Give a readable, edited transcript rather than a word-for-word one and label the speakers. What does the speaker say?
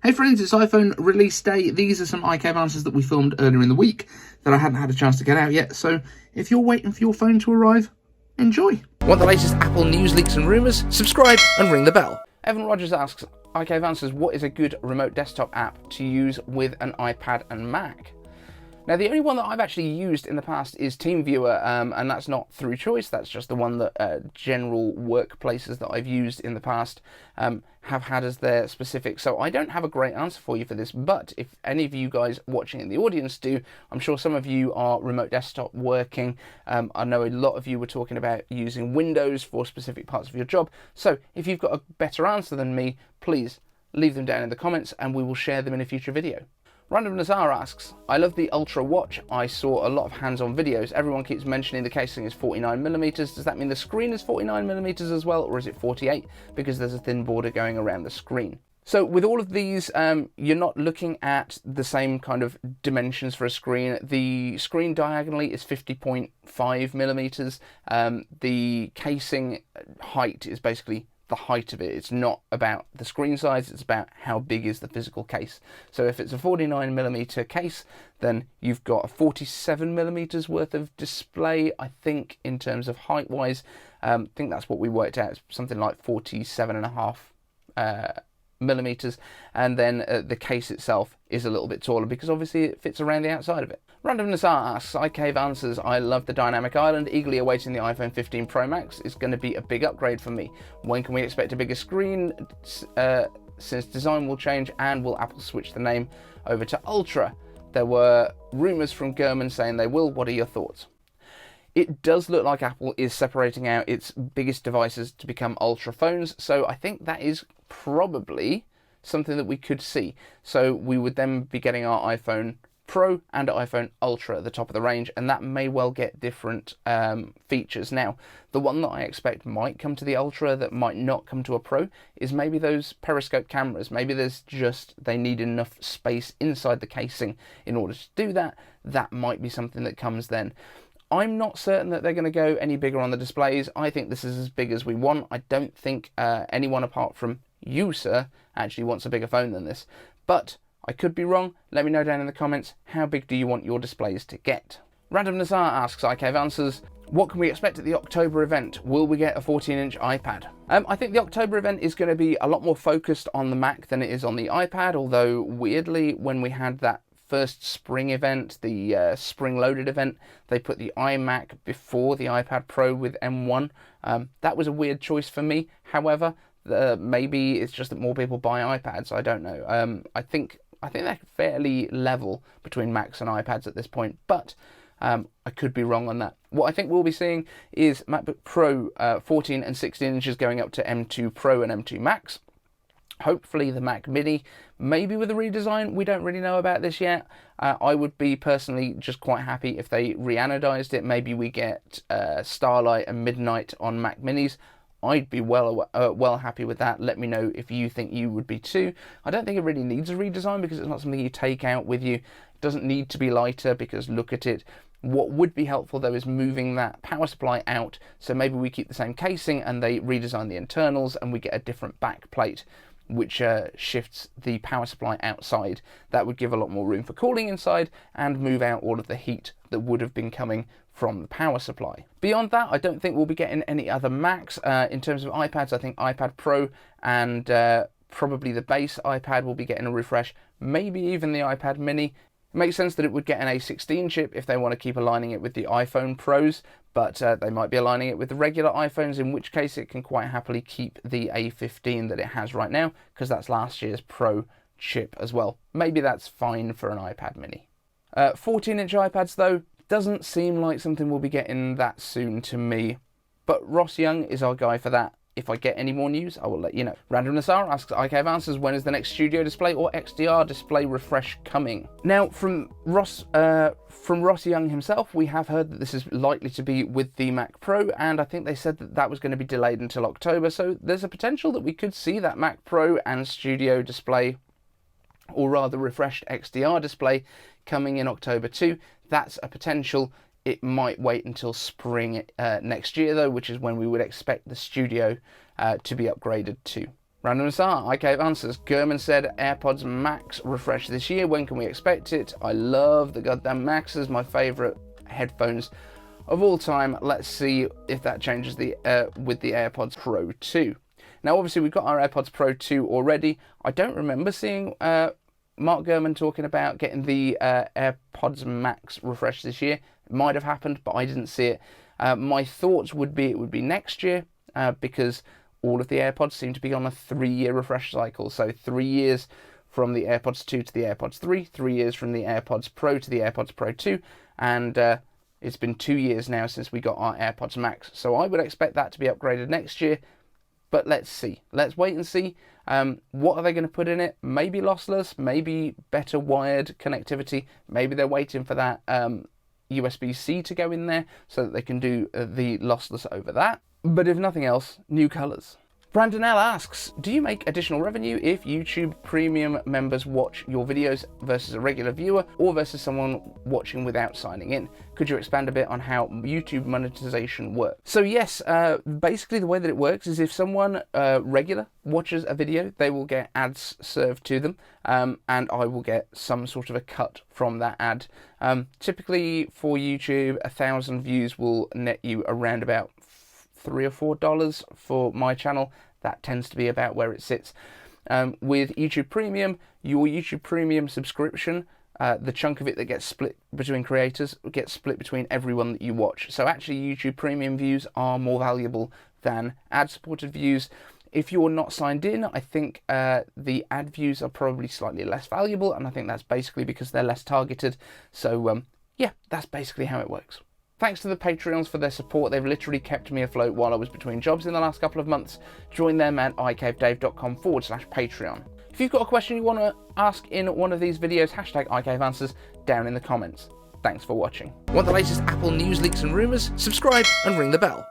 Speaker 1: Hey friends, it's iPhone release day. These are some iCave answers that we filmed earlier in the week that I hadn't had a chance to get out yet. So if you're waiting for your phone to arrive, enjoy.
Speaker 2: Want the latest Apple news, leaks and rumours? Subscribe and ring the bell. Evan Rodgers asks, iCaveAnswers, what is a good remote desktop app to use with an iPad and Mac? Now, the only one that I've actually used in the past is TeamViewer, and that's not through choice. That's just the one that general workplaces that I've used in the past have had as their specific. So I don't have a great answer for you for this, but if any of you guys watching in the audience do, I'm sure some of you are remote desktop working. I know a lot of you were talking about using Windows for specific parts of your job. So if you've got a better answer than me, please leave them down in the comments and we will share them in a future video. Randomness asks, I love the Ultra watch. I saw a lot of hands-on videos. Everyone keeps mentioning the casing is 49mm. Does that mean the screen is 49mm as well, or is it 48? Because there's a thin border going around the screen. So with all of these, you're not looking at the same kind of dimensions for a screen. The screen diagonally is 50.5mm. The casing height is basically the height of it. It's not about the screen size, it's about how big is the physical case. So if it's a 49mm case, then you've got a 47mm worth of display, I think, in terms of height wise. I think that's what we worked out, something like 47.5 millimeters, and then the case itself is a little bit taller because obviously it fits around the outside of it. Randomness asks, iCaveAnswers, I love the dynamic island, eagerly awaiting the iPhone 15 Pro Max. It's going to be a big upgrade for me. When can we expect a bigger screen, since design will change, and will Apple switch the name over to Ultra? There were rumours from Gurman saying they will. What are your thoughts? It does look like Apple is separating out its biggest devices to become Ultra phones, so I think that is probably something that we could see. So we would then be getting our iPhone Pro and iPhone Ultra at the top of the range, and that may well get different features. Now, the one that I expect might come to the Ultra that might not come to a Pro is maybe those periscope cameras. Maybe they need enough space inside the casing in order to do that. That might be something that comes then. I'm not certain that they're going to go any bigger on the displays. I think this is as big as we want. I don't think anyone apart from you, sir, actually wants a bigger phone than this. But I could be wrong. Let me know down in the comments, how big do you want your displays to get? Randomness asks, iCaveAnswers, what can we expect at the October event? Will we get a 14-inch iPad? I think the October event is going to be a lot more focused on the Mac than it is on the iPad, although weirdly, when we had that first spring event, the spring-loaded event, they put the iMac before the iPad Pro with M1. That was a weird choice for me. However, maybe it's just that more people buy iPads. I don't know. I think they're fairly level between Macs and iPads at this point, but I could be wrong on that. What I think we'll be seeing is MacBook Pro 14 and 16 inches going up to M2 Pro and M2 Max. Hopefully the Mac Mini, maybe with a redesign. We don't really know about this yet. I would be personally just quite happy if they re-anodized it. Maybe we get Starlight and Midnight on Mac Minis. I'd be well happy with that. Let me know if you think you would be too. I don't think it really needs a redesign because it's not something you take out with you. It doesn't need to be lighter because look at it. What would be helpful though is moving that power supply out. So maybe we keep the same casing and they redesign the internals and we get a different back plate, which shifts the power supply outside. That would give a lot more room for cooling inside and move out all of the heat that would have been coming from the power supply. Beyond that, I don't think we'll be getting any other Macs. In terms of iPads, I think iPad Pro and probably the base iPad will be getting a refresh, maybe even the iPad Mini. It makes sense that it would get an A16 chip if they want to keep aligning it with the iPhone Pros, but they might be aligning it with the regular iPhones, in which case it can quite happily keep the A15 that it has right now, because that's last year's Pro chip as well. Maybe that's fine for an iPad Mini. 14-inch iPads though, doesn't seem like something we'll be getting that soon to me, but Ross Young is our guy for that. If I get any more news, I will let you know. Randomness asks, iCaveAnswers, when is the next Studio Display or XDR display refresh coming? Now, from Ross Young himself, we have heard that this is likely to be with the Mac Pro, and I think they said that that was going to be delayed until October, so there's a potential that we could see that Mac Pro and Studio Display, or rather refreshed XDR display, coming in October too. That's a potential. It might wait until spring next year though, which is when we would expect the Studio to be upgraded to. Randomness iCaveAnswers. Gurman said AirPods Max refresh this year. When can we expect it? I love the goddamn Maxes, my favourite headphones of all time. Let's see if that changes with the AirPods Pro 2. Now, obviously, we've got our AirPods Pro 2 already. I don't remember seeing Mark Gurman talking about getting the AirPods Max refresh this year. It might have happened, but I didn't see it. My thoughts would be it would be next year because all of the AirPods seem to be on a 3-year refresh cycle. So 3 years from the AirPods 2 to the AirPods 3, 3 years from the AirPods Pro to the AirPods Pro 2, and it's been 2 years now since we got our AirPods Max. So I would expect that to be upgraded next year, but let's see. Let's wait and see. What are they going to put in it? Maybe lossless, maybe better wired connectivity. Maybe they're waiting for that USB-C to go in there so that they can do the lossless over that. But if nothing else, new colours. Brandon L asks, do you make additional revenue if YouTube Premium members watch your videos versus a regular viewer or versus someone watching without signing in? Could you expand a bit on how YouTube monetization works? So yes, basically the way that it works is if someone regular watches a video, they will get ads served to them, and I will get some sort of a cut from that ad. Typically for YouTube, 1,000 views will net you around about $3 or $4 for my channel. That tends to be about where it sits. With YouTube Premium, your YouTube Premium subscription, the chunk of it that gets split between creators gets split between everyone that you watch. So actually YouTube Premium views are more valuable than ad-supported views. If you're not signed in, I think the ad views are probably slightly less valuable, and I think that's basically because they're less targeted. So yeah, that's basically how it works. Thanks to the Patreons for their support. They've literally kept me afloat while I was between jobs in the last couple of months. Join them at iCaveDave.com/Patreon. If you've got a question you want to ask in one of these videos, hashtag iCaveAnswers down in the comments. Thanks for watching. Want the latest Apple news, leaks and rumours? Subscribe and ring the bell.